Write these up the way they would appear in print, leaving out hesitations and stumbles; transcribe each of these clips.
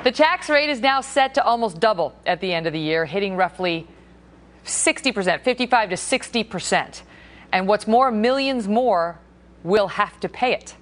The tax rate is now set to almost double at the end of the year, hitting roughly 60%, 55 to 60%. And what's more, millions more will have to pay it.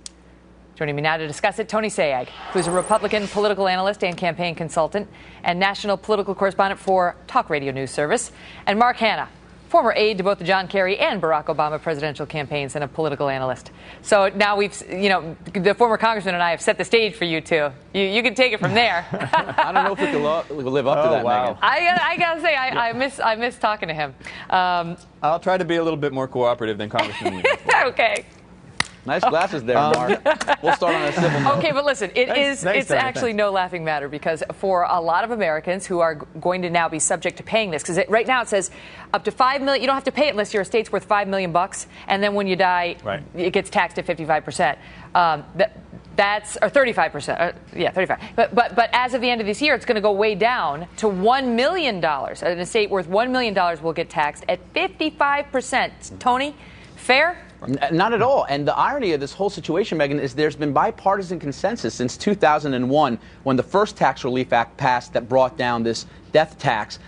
Joining me now to discuss it, Tony Sayegh, who's a Republican political analyst and campaign consultant and national political correspondent for Talk Radio News Service, and Mark Hanna, former aide to both the John Kerry and Barack Obama presidential campaigns and a political analyst. So now the former congressman and I have set the stage for you two. You can take it from there. I don't know if we can live up to that, wow. Megyn. I gotta say, I miss talking to him. I'll try to be a little bit more cooperative than Congressman Weiner. Okay. Nice glasses there, Mark. We'll start on a civil note. Okay, but listen, it's Tony, actually thanks. no laughing matter, because for a lot of Americans who are going to now be subject to paying this, because right now it says up to $5 million, you don't have to pay it unless your estate's worth $5 million, and then when you die, right, it gets taxed at 55%. That's or 35%. Yeah, 35. But as of the end of this year, it's going to go way down to $1 million. An estate worth $1 million will get taxed at 55%. Tony, fair? Not at all. And the irony of this whole situation, Megyn, is there's been bipartisan consensus since 2001 when the first Tax Relief Act passed that brought down this death tax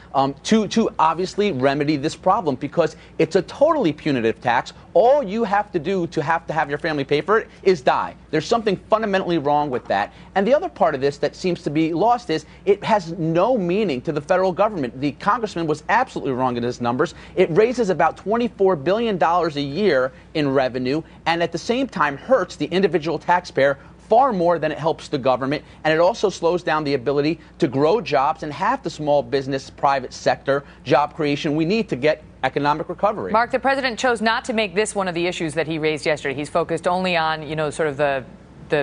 to obviously remedy this problem, because it's a totally punitive tax. All you have to do to have your family pay for it is die. There's something fundamentally wrong with that. And the other part of this that seems to be lost is it has no meaning to the federal government. The congressman was absolutely wrong in his numbers. It raises about $24 billion a year in revenue, and at the same time hurts the individual taxpayer far more than it helps the government, and it also slows down the ability to grow jobs and have the small business, private sector job creation we need to get economic recovery. Mark, the president chose not to make this one of the issues that he raised yesterday. He's focused only on, sort of the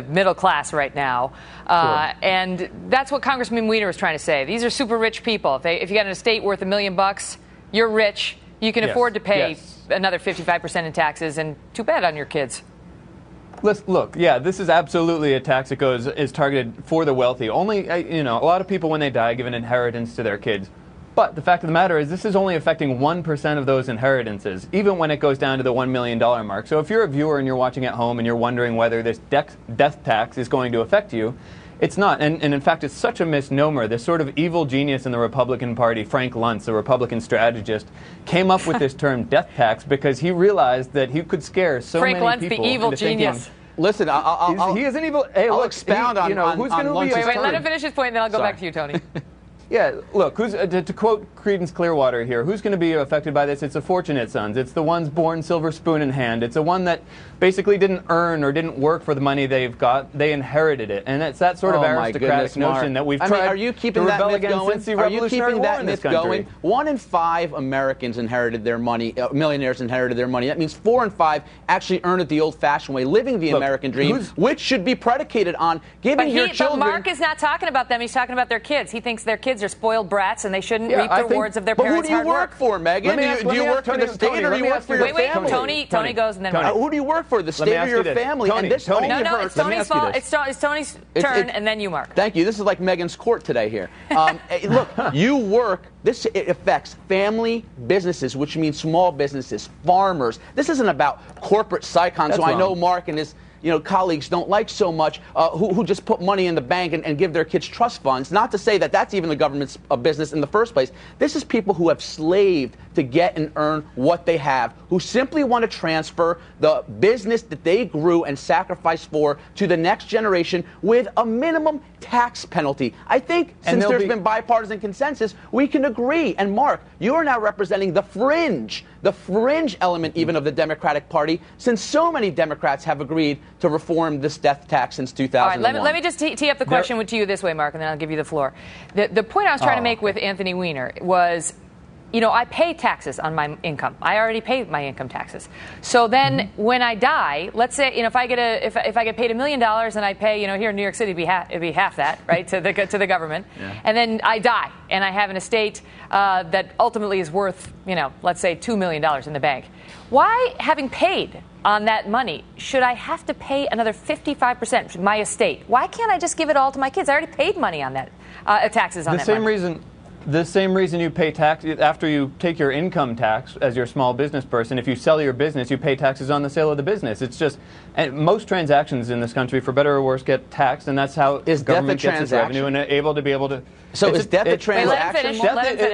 middle class right now. Sure. And that's what Congressman Weiner was trying to say. These are super rich people. If you got an estate worth $1 million, you're rich. You can afford to pay another 55% in taxes, and too bad on your kids. Look, this is absolutely a tax that is targeted for the wealthy. Only, a lot of people when they die give an inheritance to their kids. But the fact of the matter is this is only affecting 1% of those inheritances, even when it goes down to the $1 million mark. So if you're a viewer and you're watching at home and you're wondering whether this death tax is going to affect you, it's not. And in fact, it's such a misnomer. This sort of evil genius in the Republican Party, Frank Luntz, a Republican strategist, came up with this term death tax because he realized that he could scare so many people. Frank Luntz, the evil genius. Listen, he is an evil. Hey, I'll look, expound on who's going to be. Wait, let him finish his point, and then I'll go back to you, Tony. Yeah, look, to quote Creedence Clearwater here, who's going to be affected by this? It's the fortunate sons. It's the ones born silver spoon in hand. It's the one that basically didn't earn or didn't work for the money they've got. They inherited it. And it's that sort of aristocratic notion that we've tried are you keeping to that rebel myth against going? since the Are you Revolutionary keeping War that in this myth country. going? 1 in 5 Americans inherited their money, millionaires inherited their money. That means 4 in 5 actually earned it the old-fashioned way, living the American dream, which should be predicated on giving your children... But Mark is not talking about them. He's talking about their kids. He thinks their kids are spoiled brats and they shouldn't reap the rewards of their parents' hard work. But who do you work for, Megyn? Do you work for the state or do you work for your family? Tony goes and then who do you work for, the state or your family? Tony, and this Tony, only No, hurts. it's Tony's fault. It's Tony's turn, and then you, Mark. Thank you. This is like Megan's court today here. Look, you work. It affects family businesses, which means small businesses, farmers. This isn't about corporate psychons, who I know Mark and his colleagues don't like so much, who just put money in the bank and give their kids trust funds. Not to say that that's even the government's business in the first place. This is people who have slaved to get and earn what they have, who simply want to transfer the business that they grew and sacrificed for to the next generation with a minimum tax penalty. I think since there's been bipartisan consensus, we can agree. And Mark, you are now representing the fringe element even of the Democratic Party, since so many Democrats have agreed to reform this death tax since 2001. All right, let me just tee up the question to you this way, Mark, and then I'll give you the floor. The point I was trying to make with Anthony Weiner was, I pay taxes on my income. I already pay my income taxes. So then when I die, let's say, if I get paid $1 million and I pay, here in New York City, it'd be half that, right, to the government. Yeah. And then I die and I have an estate that ultimately is worth, let's say $2 million in the bank. Why, having paid on that money, should I have to pay another 55% for my estate? Why can't I just give it all to my kids? I already paid money on that, taxes on that money. The same reason you pay tax after you take your income tax as your small business person. If you sell your business, you pay taxes on the sale of the business. It's just, and most transactions in this country, for better or worse, get taxed, and that's how government gets its revenue and able to be able to. So is death a transaction?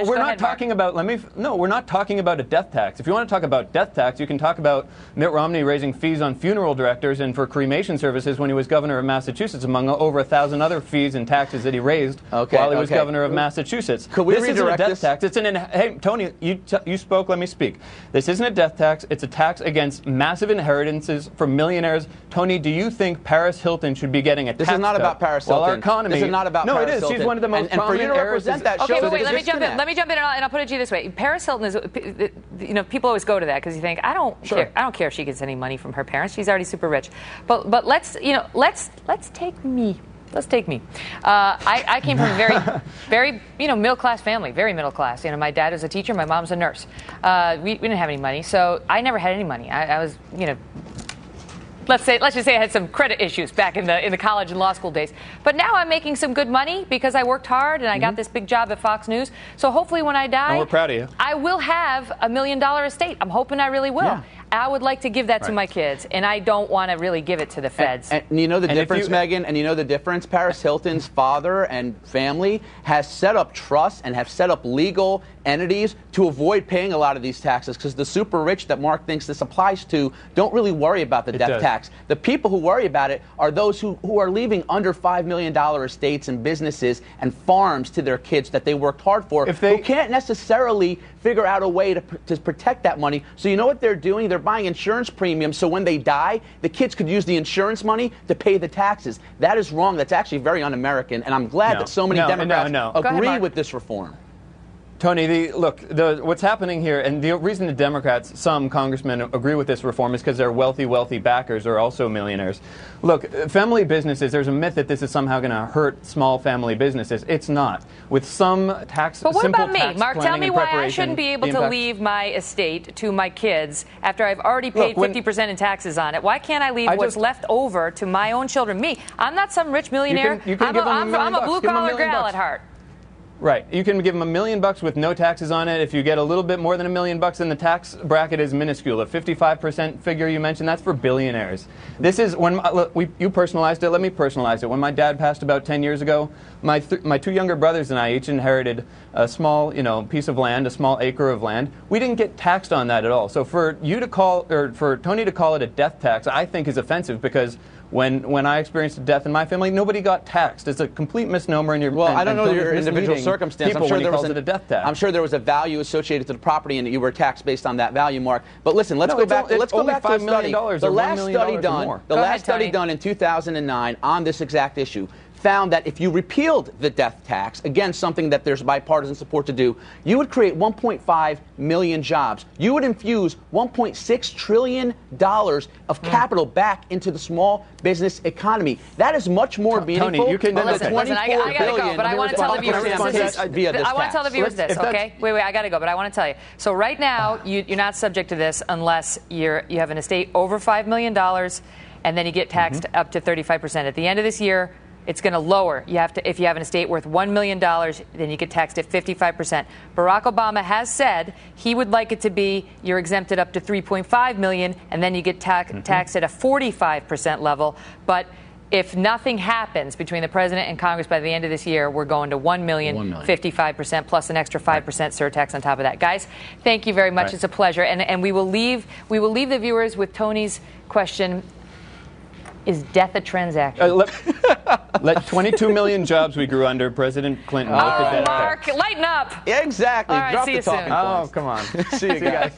We're not talking about. We're not talking about a death tax. If you want to talk about death tax, you can talk about Mitt Romney raising fees on funeral directors and for cremation services when he was governor of Massachusetts, among over 1,000 other fees and taxes that he raised while he was governor of Massachusetts. Could we this isn't a death tax. It's hey, Tony, you spoke. Let me speak. This isn't a death tax. It's a tax against massive inheritances from millionaires. Tony, do you think Paris Hilton should be getting a tax? This is not about Paris Hilton. Well, our economy. This is not about Paris Hilton. No, it is. She's one of the most and for you to represent that shows wait, let me jump in. Let me jump in, and I'll put it to you this way: Paris Hilton is, people always go to that because you think I don't care if she gets any money from her parents. She's already super rich. But let's take me. Let's take me. I came from a very middle class family, very middle class. My dad was a teacher, my mom's a nurse. We didn't have any money, so I never had any money. I was let's just say I had some credit issues back in the college and law school days. But now I'm making some good money because I worked hard and I got this big job at Fox News. So hopefully when I die, and we're proud of you, I will have $1 million estate. I'm hoping I really will. Yeah. I would like to give that to my kids, and I don't want to really give it to the feds. And you know the difference, Megan? And you know the difference? Paris Hilton's father and family has set up trusts and have set up legal entities to avoid paying a lot of these taxes because the super rich that Mark thinks this applies to don't really worry about the death tax. The people who worry about it are those who are leaving under $5 million estates and businesses and farms to their kids that they worked hard for, who can't necessarily figure out a way to protect that money. So you know what they're doing? They're buying insurance premiums so when they die, the kids could use the insurance money to pay the taxes. That is wrong. That's actually very un-American, and I'm glad that so many Democrats agree with this reform. Tony, what's happening here, and the reason the Democrats, some congressmen, agree with this reform is because their wealthy backers are also millionaires. Look, family businesses, there's a myth that this is somehow going to hurt small family businesses. It's not. With some tax, but what simple about me, tax Mark? Tell me why I shouldn't be able to impact leave my estate to my kids after I've already paid 50% in taxes on it. Why can't I leave what's left over to my own children? Me, I'm not some rich millionaire. I'm a blue-collar gal at heart. Right. You can give them $1 million with no taxes on it. If you get a little bit more than $1 million, then the tax bracket is minuscule. The 55% figure you mentioned, that's for billionaires. This is when you personalized it. Let me personalize it. When my dad passed about 10 years ago, my two younger brothers and I each inherited a small, piece of land, a small acre of land. We didn't get taxed on that at all. So for Tony to call it a death tax, I think is offensive because when I experienced a death in my family, nobody got taxed. It's a complete misnomer. I don't know your individual circumstance. I'm sure there was a value associated to the property, and you were taxed based on that value, Mark. But listen, let's go back to a study. The last study done in 2009 on this exact issue found that if you repealed the death tax, again, something that there's bipartisan support to do, you would create 1.5 million jobs. You would infuse $1.6 trillion of capital back into the small business economy. That is much more meaningful. Tony, you can listen, I gotta go, but I want to tell the viewers this. I want to tell the viewers this, okay? Wait, I gotta go, but I want to tell you. So right now, you're not subject to this unless you have an estate over $5 million, and then you get taxed up to 35%. At the end of this year, it's going to lower. If you have an estate worth $1 million, then you get taxed at 55%. Barack Obama has said he would like it to be you're exempted up to $3.5 million, and then you get taxed at a 45% level. But if nothing happens between the president and Congress by the end of this year, we're going to $1 million, 55% plus an extra 5% surtax on top of that. Guys, thank you very much. Right. It's a pleasure, and we will leave the viewers with Tony's question. Is death a transaction? Let 22 million jobs we grew under President Clinton. Oh, Mark, lighten up. Yeah, exactly. All right, Drop see the you talking soon. points. Oh, come on. See you guys.